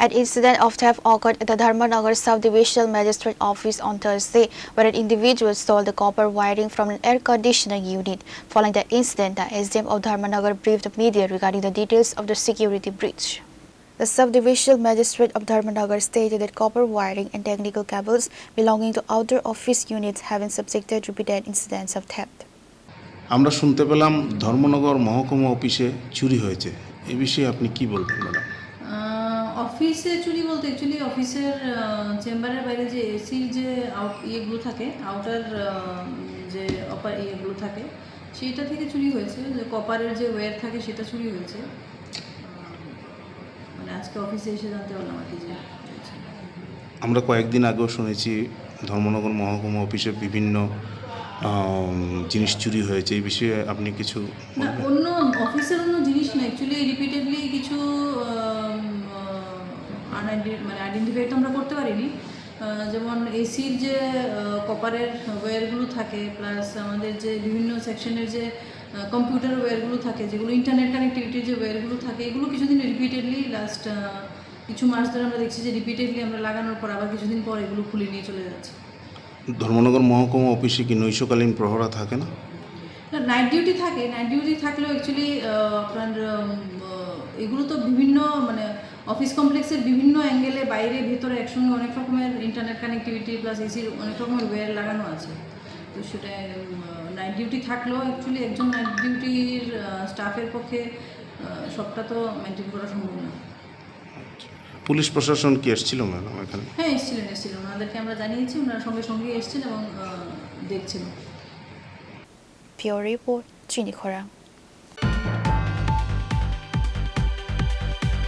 An incident of theft occurred at the Dharmanagar Sub-Divisional Magistrate Office on Thursday, where an individual stole the copper wiring from an air conditioning unit. Following that incident, the SDM of Dharmanagar briefed the media regarding the details of the security breach. The Sub-Divisional Magistrate of Dharmanagar stated that copper wiring and technical cables belonging to outdoor office units have been subjected to repeated incidents of theft. আমরা শুনতে পেলাম ধর্মনগর মহকুমা অফিসে চুরি হয়েছে। এই বিষয়ে আপনি কি বলবেন ম্যাডাম? অফিসে চুরি বলতে অ্যাকচুয়ালি অফিসের চেম্বারের বাইরে যে এসির যে ইয়েগুলো থাকে, আউটার যে ইয়েগুলো থাকে, সেইটা থেকে চুরি হয়েছে। যে কপারের যে ওয়্যার থাকে সেটা চুরি হয়েছে। মানে আজকে অফিসে এসে জানতে পারলাম আর কি যে আমরা কয়েকদিন আগেও শুনেছি ধর্মনগর মহকুমা অফিসে বিভিন্ন জিনিস চুরি হয়েছে। এই বিষয়ে আপনি কিছু না, অন্য অফিসের অন্য জিনিস না, অ্যাকচুয়ালি রিপিটেডলি কিছু আইডেন্টিফাই তো আমরা করতে পারিনি। যেমন এসির যে কপারের ওয়্যারগুলো থাকে, প্লাস আমাদের যে বিভিন্ন সেকশনের যে কম্পিউটার ওয়্যারগুলো থাকে, যেগুলো ইন্টারনেট কানেক্টিভিটির যে ওয়্যারগুলো থাকে, এগুলো কিছুদিন রিপিটেডলি লাস্ট কিছু মাস ধরে আমরা দেখছি যে রিপিটেডলি আমরা লাগানোর পর আবার কিছুদিন পর এগুলো খুলে নিয়ে চলে যাচ্ছে। ধর্মনগর মহকুমা অফিসে কি নৈশকালীন প্রহরা থাকে না? নাইট ডিউটি থাকে। নাইট ডিউটি থাকলেও অ্যাকচুয়ালি আপনার এগুলো তো বিভিন্ন মানে অফিস কমপ্লেক্সের বিভিন্ন অ্যাঙ্গেলে বাইরে ভেতরে একসঙ্গে অনেক রকমের ইন্টারনেট কানেক্টিভিটি প্লাস এসির অনেক রকমের ওয়্যার লাগানো আছে। তো সেটা নাইট ডিউটি থাকলেও অ্যাকচুয়ালি একজন নাইট ডিউটির স্টাফের পক্ষে সবটা তো মেনটেন করা সম্ভব না। পুলিশ প্রশাসন কি এসেছিল ম্যাডাম এখানে? হ্যাঁ, এসেছিলেন। ওনাদেরকে আমরা জানিয়েছি, ওনারা সঙ্গে সঙ্গে এসেছেন এবং দেখছেন। Pure Report, Chini Khora.